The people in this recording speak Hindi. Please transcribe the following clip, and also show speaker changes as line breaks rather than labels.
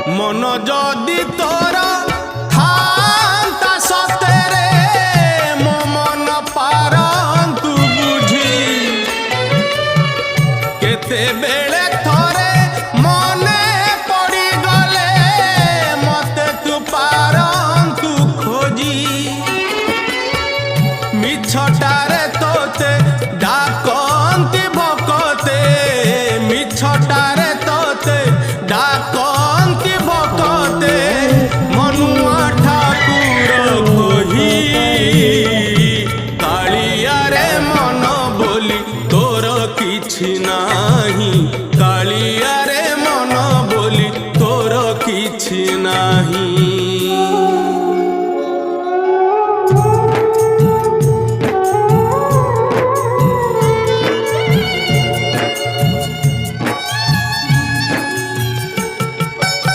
मन जदि तोर थांता सतेरे मो मन पारंतु बुझी केते बेले थोरे मने पड़ी गले मते तू पारंतु खोजी मिछटारे तोते डाकंती भकते मिछटारे तोते डाकंती भकते मनुआ ठाकुर कही कालिया रे मन बोली तोर किछि नाही कालिया रे मन बोली तोर किछि नाही।